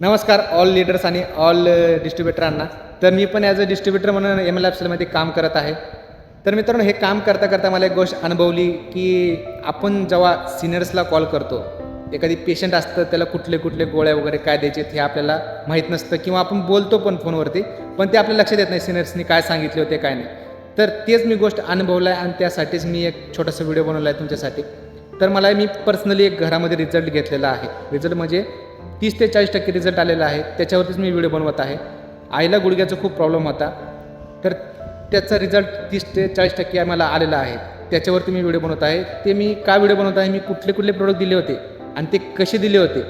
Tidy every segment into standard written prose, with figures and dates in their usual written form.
नमस्कार all leaders आणि all डिस्ट्रीब्युटरांना. तर मी पण ॲज अ डिस्ट्रीब्युटर म्हणून एम एल ॲप्सलमध्ये काम करत आहे. तर मित्रांनो, हे काम करता करता मला एक गोष्ट अनुभवली की आपण जेव्हा सिनियर्सला कॉल करतो, एखादी पेशंट असतं त्याला कुठले कुठले गोळ्या वगैरे काय द्यायचे हे आपल्याला माहीत नसतं, किंवा आपण बोलतो पण फोनवरती, पण ते आपल्या लक्षात येत नाही सिनियर्सनी काय सांगितले होते काय नाही. तर तेच मी गोष्ट अनुभवलं आहे आणि त्यासाठीच मी एक छोटासा व्हिडिओ बनवला आहे तुमच्यासाठी. तर मला मी पर्सनली एक घरामध्ये रिझल्ट घेतलेला आहे. रिझल्ट म्हणजे 30 ते 40% रिझल्ट आलेला आहे. त्याच्यावरतीच मी व्हिडिओ बनवत आहे. आईला गुडघ्याचा खूप प्रॉब्लेम होता, तर त्याचा रिझल्ट 30 ते 40% मला आलेला आहे. त्याच्यावरती मी व्हिडिओ बनवत आहे. ते मी का व्हिडिओ बनवत आहे, मी कुठले कुठले प्रोडक्ट दिले होते आणि ते कसे दिले होते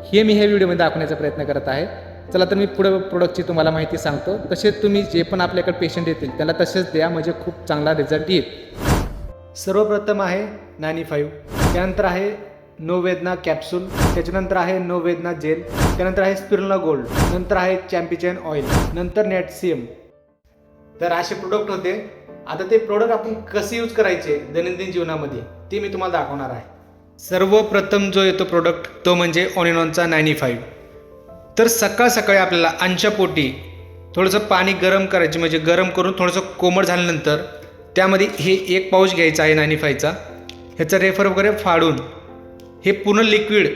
हे मी ह्या व्हिडिओमध्ये दाखवण्याचा प्रयत्न करत आहे. चला तर मी पुढे प्रोडक्टची तुम्हाला माहिती सांगतो. तसेच तुम्ही जे पण आपल्याकडे पेशंट येतील त्याला तसेच द्या, म्हणजे खूप चांगला रिझल्ट येईल. सर्वप्रथम आहे 95, त्यानंतर आहे नो वेदना कॅप्सूल, त्याच्यानंतर आहे नो वेदना जेल, त्यानंतर आहे स्पिरुलिना गोल्ड, नंतर आहे चॅम्पियन ऑइल, नंतर नेटसीएम. तर असे प्रोडक्ट होते. आता ते प्रोडक्ट आपण कसे यूज करायचे दैनंदिन जीवनामध्ये ते मी तुम्हाला दाखवणार आहे. सर्वप्रथम जो येतो प्रोडक्ट तो म्हणजे ऑनिनॉनचा 95. तर सकाळ सकाळी आपल्याला अंशापोटी थोडंसं पाणी गरम करायचे, म्हणजे गरम करून थोडंसं कोमट झाल्यानंतर त्यामध्ये हे एक पाऊच घ्यायचा आहे 95चा. ह्याचा रेफर वगैरे फाडून हे पूर्ण लिक्विड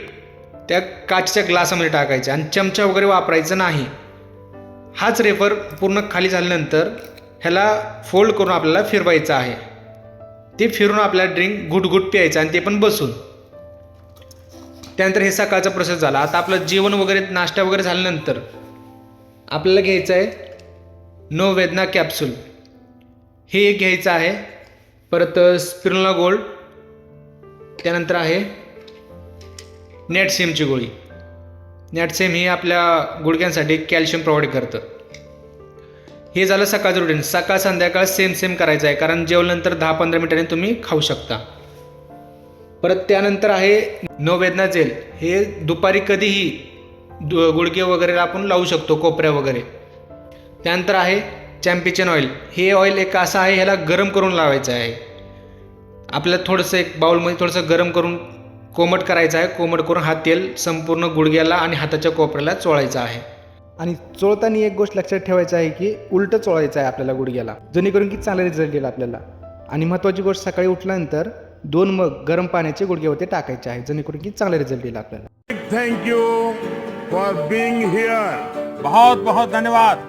त्या काचच्या ग्लासामध्ये टाकायचं आणि चमचा वगैरे वापरायचं नाही. हाच रेफर पूर्ण खाली झाल्यानंतर ह्याला फोल्ड करून आपल्याला फिरवायचं आहे. ते फिरून आपल्याला ड्रिंक घुटघुट प्यायचं आणि ते पण बसून. त्यानंतर हे सकाळचा प्रोसेस झाला. आता आपलं जेवण वगैरे नाश्ता वगैरे झाल्यानंतर आपल्याला घ्यायचं आहे नो वेदना कॅप्सूल, हे एक घ्यायचं आहे. परत स्पिरुलिना गोल्ड, त्यानंतर आहे नेटसीएमची गोळी. नेटसीएम ही आपल्या गुडघ्यांसाठी कॅल्शियम प्रोव्हाइड करतं. हे झालं सकाळचं रुटीन. सकाळ संध्याकाळ सेम करायचं आहे, कारण जेवल्यानंतर 10-15 मिनिटांनी तुम्ही खाऊ शकता. परत त्यानंतर आहे नो वेदना जेल, हे दुपारी कधीही गुडघे वगैरे आपण लावू शकतो, कोपऱ्या वगैरे. त्यानंतर आहे चॅम्पियन ऑइल, हे ऑइल एक असं आहे, ह्याला गरम करून लावायचं आहे. आपल्याला थोडंसं एक बाउलमध्ये थोडंसं गरम करून कोमट करायचं आहे. कोमट करून हा तेल संपूर्ण गुडघ्याला आणि हाताच्या कोपऱ्याला चोळायचं आहे. आणि चोळताना एक गोष्ट लक्षात ठेवायचं आहे की उलटं चोळायचं आहे आपल्याला गुडघ्याला, जेणेकरून की चांगला रिझल्ट येईल आपल्याला. आणि महत्त्वाची गोष्ट, सकाळी उठल्यानंतर 2 मग गरम पाण्याचे गुडघ्यावरती टाकायचे आहे, जेणेकरून की चांगला रिझल्ट येईल आपल्याला. Thank you for being here. बहुत बहुत धन्यवाद.